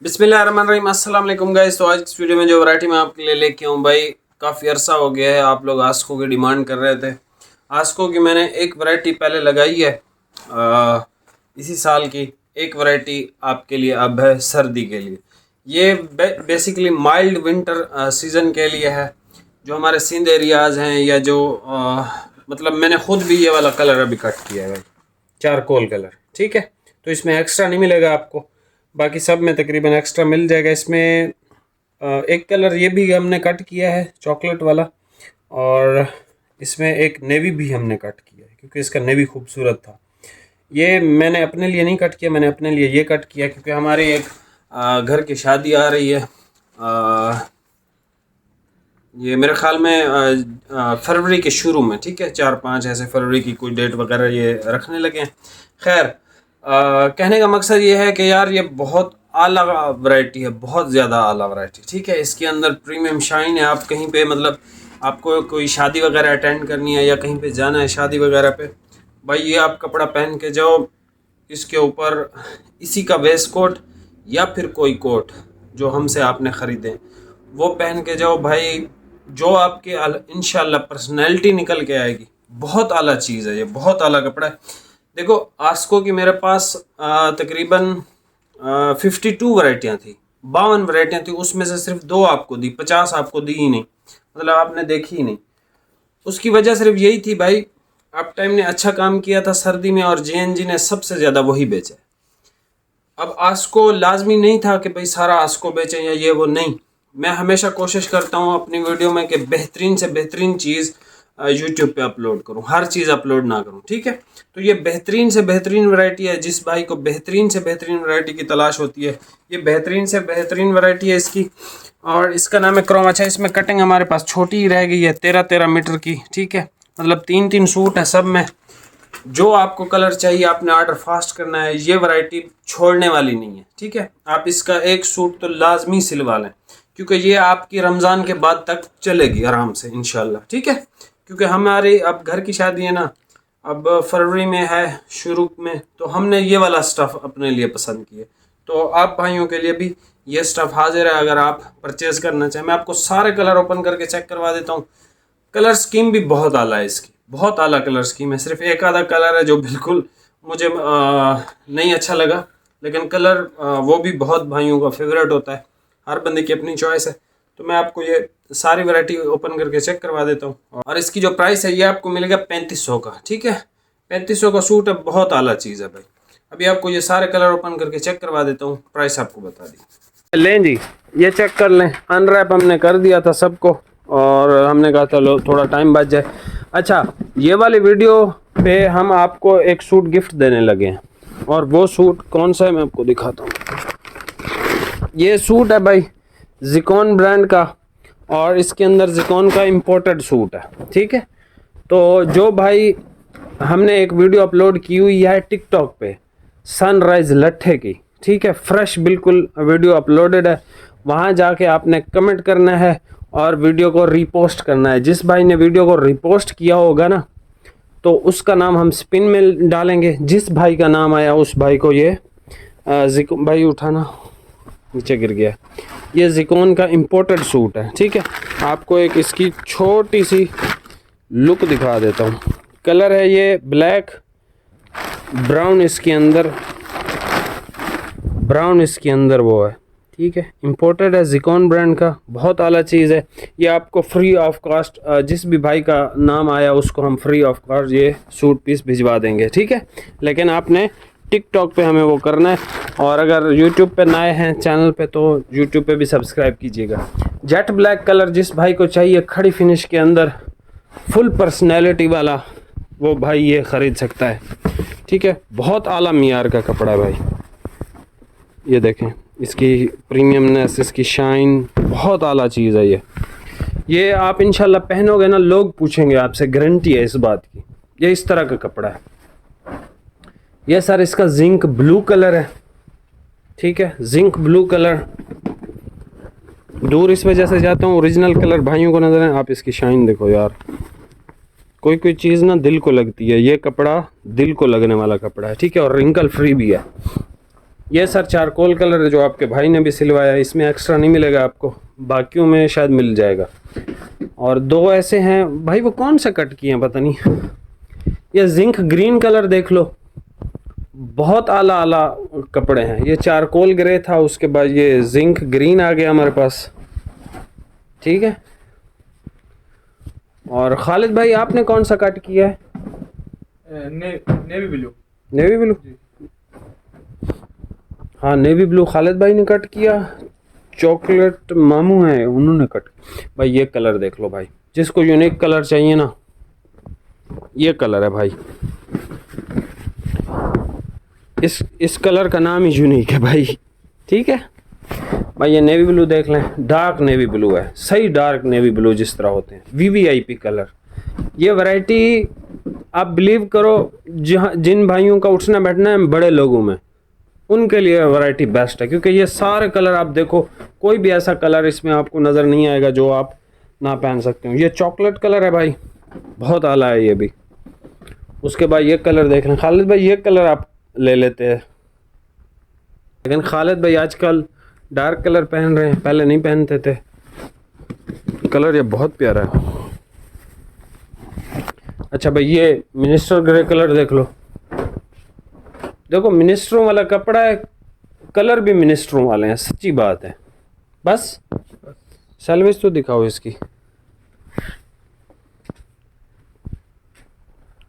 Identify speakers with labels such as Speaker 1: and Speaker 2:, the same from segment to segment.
Speaker 1: बिस्मिल्लाहिर्रहमानिर्रहीम अस्सलाम वालेकुम गाइस। तो आज इस वीडियो में जो वैरायटी मैं आपके लिए लेके आऊँ भाई, काफ़ी अरसा हो गया है आप लोग आस्को की डिमांड कर रहे थे। आस्को की मैंने एक वैरायटी पहले लगाई है इसी साल की। एक वैरायटी आपके लिए अब है सर्दी के लिए। ये बेसिकली माइल्ड विंटर सीज़न के लिए है। जो हमारे सिंध एरियाज़ हैं या जो मतलब मैंने ख़ुद भी ये वाला कलर अभी कट किया है भाई, चारकोल कलर। ठीक है, तो इसमें एक्स्ट्रा नहीं मिलेगा आपको, बाकी सब में तकरीबन एक्स्ट्रा मिल जाएगा। इसमें एक कलर ये भी हमने कट किया है चॉकलेट वाला, और इसमें एक नेवी भी हमने कट किया है क्योंकि इसका नेवी खूबसूरत था। ये मैंने अपने लिए नहीं कट किया, मैंने अपने लिए ये कट किया क्योंकि हमारी एक घर की शादी आ रही है। ये मेरे ख्याल में फरवरी के शुरू में, ठीक है, 4-5 ऐसे फरवरी की कोई डेट वगैरह ये रखने लगे हैं। खैर, कहने का मकसद ये है कि यार ये बहुत आला वैरायटी है, बहुत ज़्यादा आला वैरायटी। ठीक है, इसके अंदर प्रीमियम शाइन है। आप कहीं पे मतलब आपको कोई शादी वगैरह अटेंड करनी है या कहीं पे जाना है शादी वगैरह पे, भाई ये आप कपड़ा पहन के जाओ, इसके ऊपर इसी का वेस्ट कोट या फिर कोई कोट जो हमसे आपने ख़रीदें वो पहन के जाओ भाई, जो आपके इंशाल्लाह पर्सनैलिटी निकल के आएगी। बहुत आला चीज़ है ये, बहुत आला कपड़ा है। देखो, आस्को की मेरे पास तकरीबन 52 वैरायटियाँ थी, 52 वैरायटियाँ थी। उसमें से सिर्फ 2 आपको दी, 50 आपको दी ही नहीं, मतलब आपने देखी ही नहीं। उसकी वजह सिर्फ यही थी भाई, आप टाइम ने अच्छा काम किया था सर्दी में और JNG ने सबसे ज़्यादा वही बेचा। अब आस्को लाजमी नहीं था कि भाई सारा आस्को बेचें या ये वो, नहीं। मैं हमेशा कोशिश करता हूँ अपनी वीडियो में कि बेहतरीन से बेहतरीन चीज़ यूट्यूब पे अपलोड करूँ, हर चीज़ अपलोड ना करूँ। ठीक है, तो ये बेहतरीन से बेहतरीन वैरायटी है। जिस भाई को बेहतरीन से बेहतरीन वैरायटी की तलाश होती है, ये बेहतरीन से बेहतरीन वैरायटी है इसकी। और इसका नाम है क्रोम। अच्छा, इसमें कटिंग हमारे पास छोटी ही रह गई है, 13-13 मीटर की। ठीक है, मतलब 3-3 सूट है सब में। जो आपको कलर चाहिए आपने ऑर्डर फास्ट करना है, ये वैरायटी छोड़ने वाली नहीं है। ठीक है, आप इसका एक सूट तो लाजमी सिलवा लें क्योंकि ये आपकी रमज़ान के बाद तक चलेगी आराम से इंशाल्लाह। ठीक है, क्योंकि हमारी अब घर की शादी है ना, अब फरवरी में है शुरू में, तो हमने ये वाला स्टफ़ अपने लिए पसंद किया। तो आप भाइयों के लिए भी ये स्टफ़ हाजिर है अगर आप परचेज़ करना चाहें। मैं आपको सारे कलर ओपन करके चेक करवा देता हूँ। कलर स्कीम भी बहुत आला है इसकी, बहुत आला कलर स्कीम है। सिर्फ एक आधा कलर है जो बिल्कुल मुझे नहीं अच्छा लगा, लेकिन कलर वो भी बहुत भाइयों का फेवरेट होता है। हर बंदे की अपनी चॉइस है। तो मैं आपको ये सारी वैरायटी ओपन करके चेक करवा देता हूँ। और इसकी जो प्राइस है ये आपको मिलेगा 3500 का। ठीक है, 3500 का सूट है, बहुत आला चीज़ है भाई। अभी आपको ये सारे कलर ओपन करके चेक करवा देता हूँ, प्राइस आपको बता दी। लें जी, ये चेक कर लें। अनरैप हमने कर दिया था सबको और हमने कहा चलो थोड़ा टाइम बच जाए। अच्छा, ये वाली वीडियो पे हम आपको एक सूट गिफ्ट देने लगे हैं, और वो सूट कौन सा है मैं आपको दिखाता हूँ। ये सूट है भाई ज़िकोन ब्रांड का, और इसके अंदर ज़िकोन का इम्पोर्टेड सूट है। ठीक है, तो जो भाई हमने एक वीडियो अपलोड की हुई है टिकटॉक पे सनराइज़ लट्ठे की, ठीक है, फ्रेश बिल्कुल वीडियो अपलोडेड है। वहाँ जाके आपने कमेंट करना है और वीडियो को रीपोस्ट करना है। जिस भाई ने वीडियो को रीपोस्ट किया होगा ना, तो उसका नाम हम स्पिन में डालेंगे। जिस भाई का नाम आया उस भाई को ये भाई उठाना, नीचे गिर गया। ये ज़िकोन का इम्पोर्टेड सूट है। ठीक है, आपको एक इसकी छोटी सी लुक दिखा देता हूँ। कलर है ये ब्लैक ब्राउन, इसके अंदर वो है। ठीक है, इम्पोर्टेड है ज़िकोन ब्रांड का, बहुत आला चीज़ है। ये आपको फ्री ऑफ कॉस्ट, जिस भी भाई का नाम आया उसको हम फ्री ऑफ कॉस्ट ये सूट पीस भिजवा देंगे। ठीक है, लेकिन आपने टिकटॉक पे हमें वो करना है, और अगर यूट्यूब पे नए हैं चैनल पे तो यूट्यूब पे भी सब्सक्राइब कीजिएगा। जेट ब्लैक कलर जिस भाई को चाहिए, खड़ी फिनिश के अंदर फुल पर्सनैलिटी वाला, वो भाई ये ख़रीद सकता है। ठीक है, बहुत आला मियार का कपड़ा है भाई। ये देखें इसकी प्रीमियमनेस, इसकी शाइन, बहुत आला चीज़ है ये आप इंशाल्लाह पहनोगे ना, लोग पूछेंगे आपसे, गारंटी है इस बात की। ये इस तरह का कपड़ा है। ये सर इसका जिंक ब्लू कलर है। ठीक है, जिंक ब्लू कलर, दूर इस वजह से जाता हूँ ओरिजिनल कलर भाइयों को नजर है। आप इसकी शाइन देखो यार, कोई कोई चीज़ ना दिल को लगती है। ये कपड़ा दिल को लगने वाला कपड़ा है। ठीक है, और रिंकल फ्री भी है। ये सर चारकोल कलर है जो आपके भाई ने भी सिलवाया, इसमें एक्स्ट्रा नहीं मिलेगा आपको, बाकियों में शायद मिल जाएगा। और दो ऐसे हैं भाई, वो कौन सा कट किए हैं पता नहीं। ये जिंक ग्रीन कलर देख लो, बहुत आला आला कपड़े हैं। ये चारकोल ग्रे था, उसके बाद ये जिंक ग्रीन आ गया हमारे पास, ठीक है। और खालिद भाई आपने कौन सा कट किया है?
Speaker 2: Navy blue.
Speaker 1: नेवी ब्लू, हाँ नेवी ब्लू खालिद भाई ने कट किया। चॉकलेट मामू है, उन्होंने कट। भाई ये कलर देख लो भाई, जिसको यूनिक कलर चाहिए ना, ये कलर है भाई। इस कलर का नाम ही यूनिक है भाई, ठीक है भाई। ये नेवी ब्लू देख लें, डार्क नेवी ब्लू है, सही डार्क नेवी ब्लू जिस तरह होते हैं, वीवीआईपी कलर। ये वैरायटी आप बिलीव करो, जहाँ जिन भाइयों का उठना बैठना है बड़े लोगों में, उनके लिए वैरायटी बेस्ट है, क्योंकि ये सारे कलर आप देखो, कोई भी ऐसा कलर इसमें आपको नज़र नहीं आएगा जो आप ना पहन सकते हो। ये चॉकलेट कलर है भाई, बहुत आला है ये भी। उसके बाद ये कलर देख लें खालिद भाई, ये कलर आप ले लेते हैं, लेकिन खालिद भाई आजकल डार्क कलर पहन रहे हैं, पहले नहीं पहनते थे। कलर ये बहुत प्यारा है। अच्छा भाई ये मिनिस्टर ग्रे कलर देख लो, देखो मिनिस्टरों वाला कपड़ा है, कलर भी मिनिस्टरों वाले हैं, सच्ची बात है। बस सैलवेज तो दिखाओ इसकी।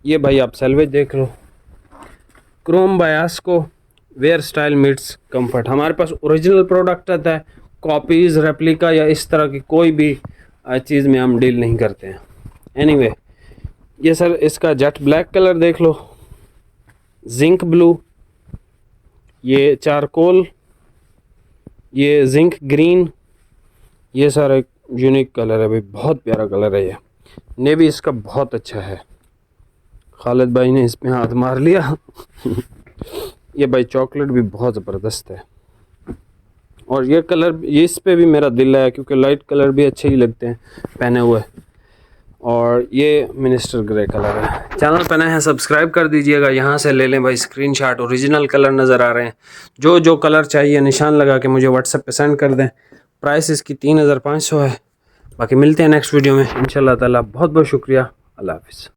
Speaker 1: ये भाई आप सैलवेज देख लो, क्रोम बायास्को वेयर स्टाइल मीट्स कंफर्ट। हमारे पास ओरिजिनल प्रोडक्ट आता है, कॉपीज़ रेप्लिका या इस तरह की कोई भी चीज़ में हम डील नहीं करते हैं। एनीवे ये सर इसका जेट ब्लैक कलर देख लो, जिंक ब्लू, ये चारकोल, ये जिंक ग्रीन, ये सर एक यूनिक कलर है भाई, बहुत प्यारा कलर है ये। नेवी इसका बहुत अच्छा है, खालिद भाई ने इसमें हाथ मार लिया। ये भाई चॉकलेट भी बहुत ज़बरदस्त है, और ये कलर ये इस पे भी मेरा दिल है, क्योंकि लाइट कलर भी अच्छे ही लगते हैं पहने हुए। और ये मिनिस्टर ग्रे कलर है। चैनल पर नए हैं सब्सक्राइब कर दीजिएगा, यहाँ से ले लें भाई स्क्रीनशॉट, ओरिजिनल कलर नज़र आ रहे हैं। जो जो कलर चाहिए निशान लगा के मुझे व्हाट्सएप पे सेंड कर दें। प्राइस इसकी 3500 है। बाकी मिलते हैं नेक्स्ट वीडियो में इंशाल्लाह ताला। बहुत बहुत शुक्रिया, अल्लाह हाफिज़।